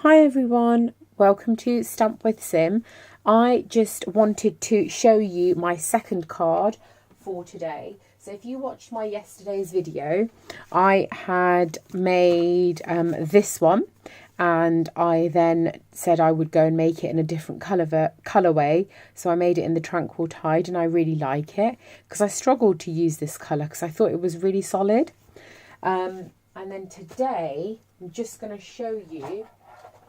Hi everyone, welcome to Stamp with Sim. I just wanted to show you my second card for today. So if you watched my yesterday's video, I had made this one, and I then said I would go and make it in a different colourway. So I made it in the Tranquil Tide, and I really like it because I struggled to use this colour because I thought it was really solid. And then today I'm just going to show you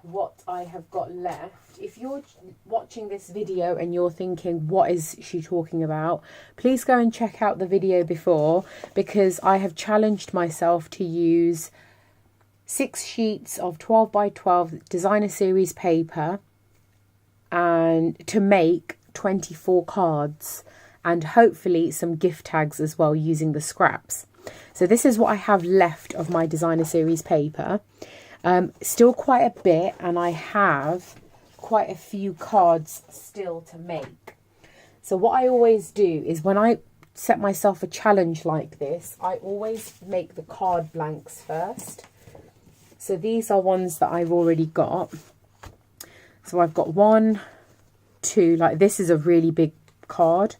what I have got left. If you're watching this video and you're thinking, what is she talking about? Please go and check out the video before, because I have challenged myself to use 6 sheets of 12 by 12 designer series paper and to make 24 cards and hopefully some gift tags as well using the scraps. So this is what I have left of my designer series paper. Still quite a bit, and I have quite a few cards still to make. So what I always do is when I set myself a challenge like this, I always make the card blanks first. So these are ones that I've already got. So I've got 1, 2, like this is a really big card.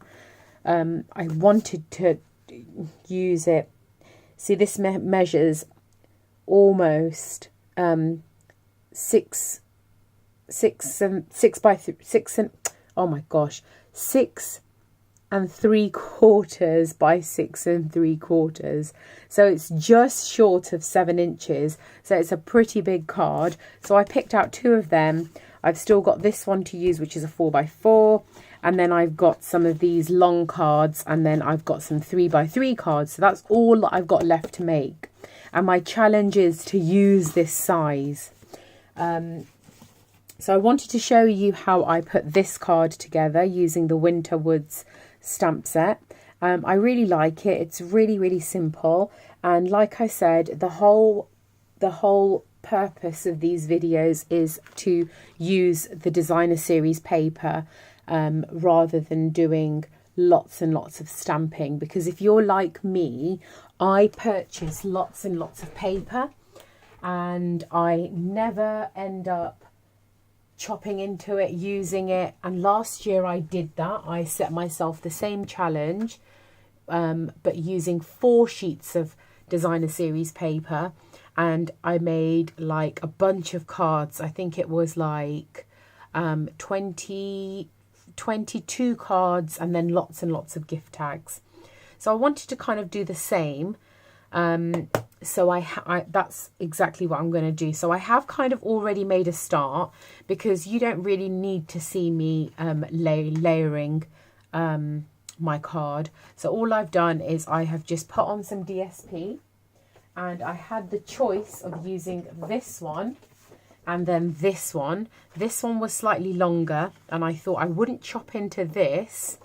I wanted to use it. See, this measures almost 6 and 3/4 by 6 3/4. So it's just short of 7 inches. So it's a pretty big card. So I picked out 2 of them. I've still got this one to use, which is a 4x4. And then I've got some of these long cards, and then I've got some 3x3 cards. So that's all that I've got left to make. And my challenge is to use this size. So I wanted to show you how I put this card together using the Winter Woods stamp set. I really like it. It's really, really simple. And like I said, the whole purpose of these videos is to use the designer series paper rather than doing lots and lots of stamping, because if you're like me, I purchase lots and lots of paper and I never end up chopping into it, using it. And last year I did that. I set myself the same challenge, but using 4 sheets of designer series paper, and I made like a bunch of cards. I think it was like 22 cards, and then lots and lots of gift tags. So I wanted to kind of do the same. So that's exactly what I'm going to do. So I have kind of already made a start, because you don't really need to see me layering my card. So all I've done is I have just put on some DSP, and I had the choice of using this one and then this one. This one was slightly longer, and I thought I wouldn't chop into this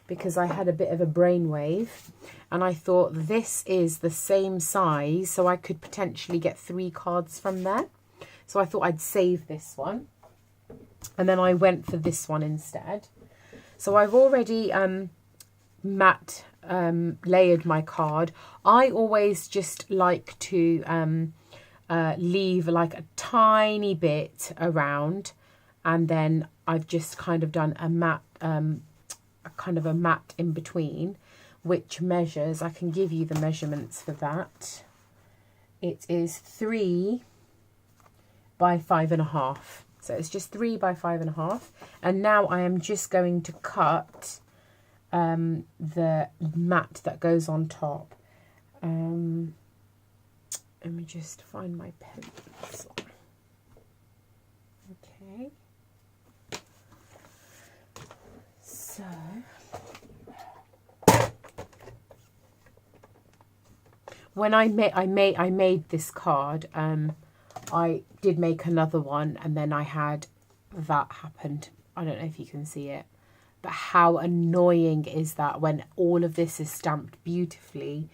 because I had a bit of a brainwave, and I thought this is the same size, so I could potentially get 3 cards from there. So I thought I'd save this one, and then I went for this one instead. So I've already matte layered my card. I always just like to leave like a tiny bit around, and then I've just kind of done a matte a matte in between, which measures, I can give you the measurements for that. It is 3 by 5.5. So it's just 3 by 5.5. And now I am just going to cut the mat that goes on top. Let me just find my pencil. Okay. So when I made this card, I did make another one, and then I had that happened. I don't know if you can see it, but how annoying is that when all of this is stamped beautifully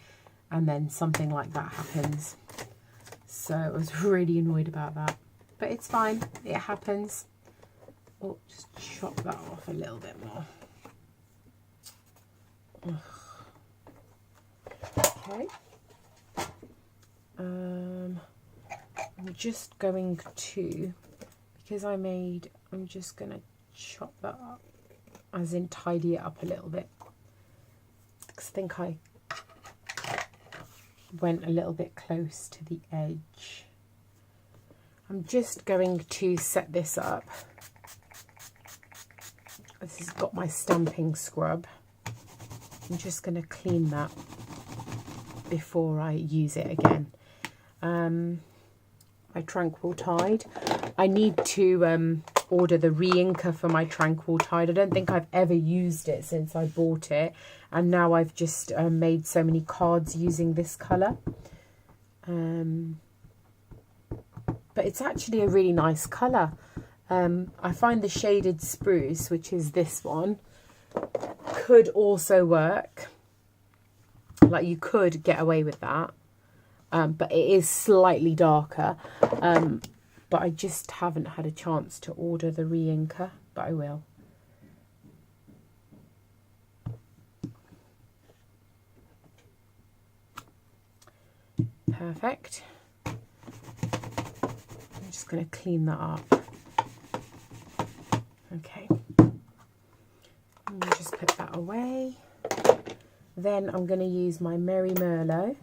and then something like that happens. So I was really annoyed about that, but it's fine, it happens. Oh, just chop that off a little bit more. Okay. I'm just going to because I'm just going to chop that up, as in tidy it up a little bit, because I think I went a little bit close to the edge. I'm just going to set this up. This has got my stamping scrub. I'm just going to clean that before I use it again. My Tranquil Tide. I need to order the re-inker for my Tranquil Tide. I don't think I've ever used it since I bought it, and now I've just made so many cards using this colour. But it's actually a really nice colour. I find the shaded spruce, which is this one, could also work. Like, you could get away with that. But it is slightly darker. But I just haven't had a chance to order the re-inker, but I will. Perfect. I'm just going to clean that up. Okay. And just put that away. Then I'm going to use my Merry Merlot.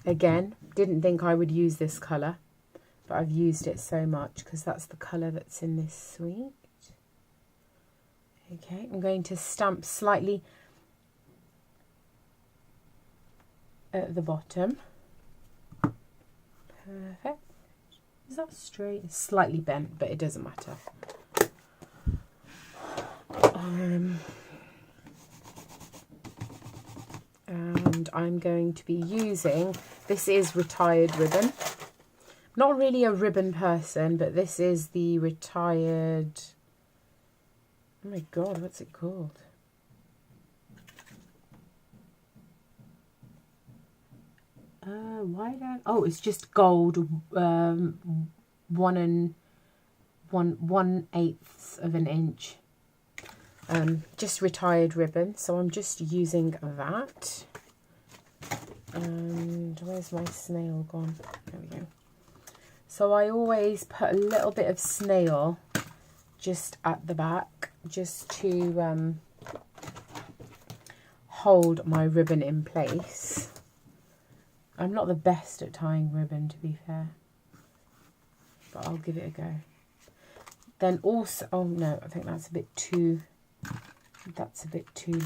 Again, didn't think I would use this colour, but I've used it so much because that's the colour that's in this suite. Okay, I'm going to stamp slightly at the bottom. Perfect. Is that straight? It's slightly bent, but it doesn't matter. And I'm going to be using, this is retired ribbon. Not really a ribbon person, but this is the retired, oh my god, what's it called? Why don't, oh, it's just gold, 1 1/8 of an inch. Just retired ribbon, so I'm just using that. And where's my snail gone? There we go. So I always put a little bit of snail just at the back, just to hold my ribbon in place. I'm not the best at tying ribbon, to be fair, but I'll give it a go. Then also, oh no, I think that's a bit too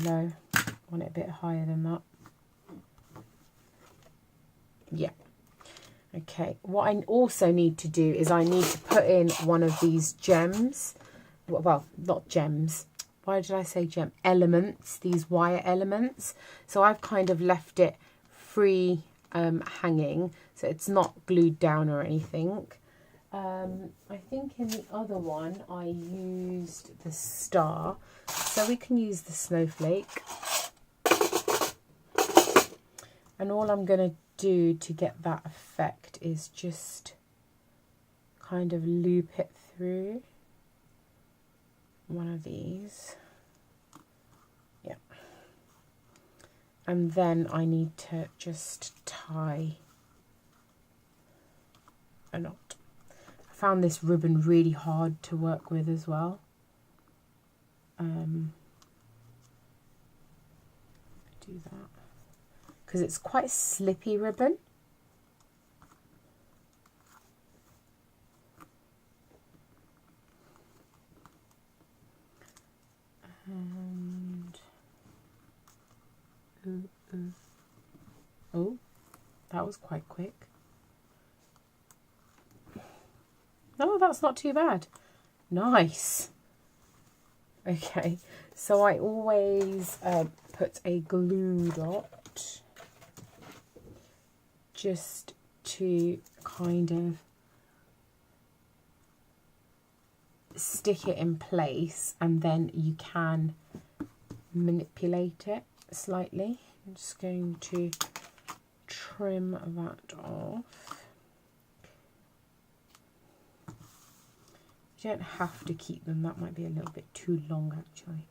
low. I want it a bit higher than that. Yeah. Okay, what I also need to do is I need to put in one of these gems. Well, not gems. Why did I say gem? Elements, these wire elements. So I've kind of left it free hanging, so it's not glued down or anything. I think in the other one I used the star, so we can use the snowflake. And all I'm going to do to get that effect is just kind of loop it through one of these. Yeah. And then I need to just tie a knot. I found this ribbon really hard to work with as well. Do that because it's quite slippy ribbon. And oh, that was quite quick. No, that's not too bad. Nice. Okay, so I always put a glue dot just to kind of stick it in place, and then you can manipulate it slightly. I'm just going to trim that off. You don't have to keep them, that might be a little bit too long actually.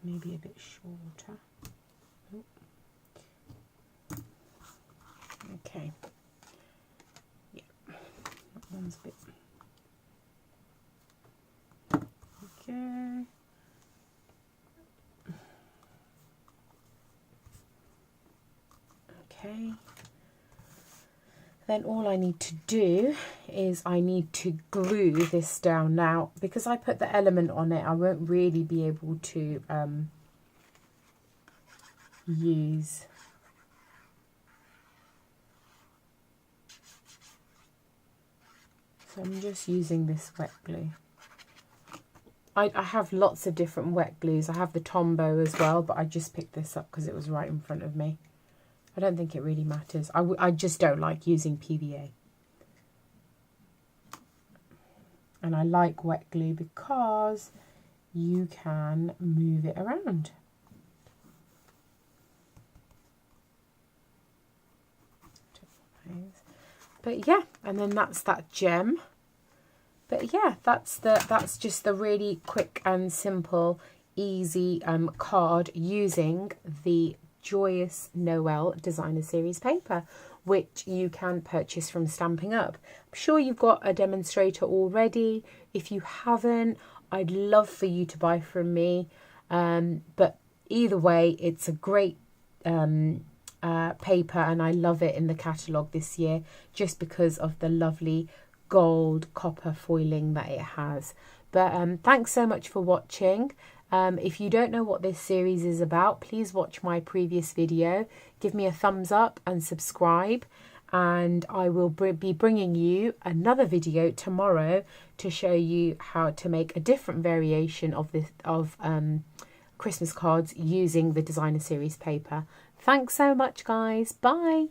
Maybe a bit shorter. Oh. Okay. Yeah, that one's a bit go. Okay. Then all I need to do is I need to glue this down. Now, because I put the element on it, I won't really be able to use so I'm just using this wet glue. I have lots of different wet glues. I have the Tombow as well, but I just picked this up because it was right in front of me. I don't think it really matters. I just don't like using PVA. And I like wet glue because you can move it around. But yeah, and then that's that gem. But yeah, that's just the really quick and simple, easy card using the Joyous Noel Designer Series paper, which you can purchase from Stampin' Up. I'm sure you've got a demonstrator already. If you haven't, I'd love for you to buy from me. But either way, it's a great paper, and I love it in the catalogue this year just because of the lovely gold copper foiling that it has. But thanks so much for watching. If you don't know what this series is about, please watch my previous video, give me a thumbs up and subscribe, and I will be bringing you another video tomorrow to show you how to make a different variation of Christmas cards using the Designer Series paper. Thanks so much, guys. Bye.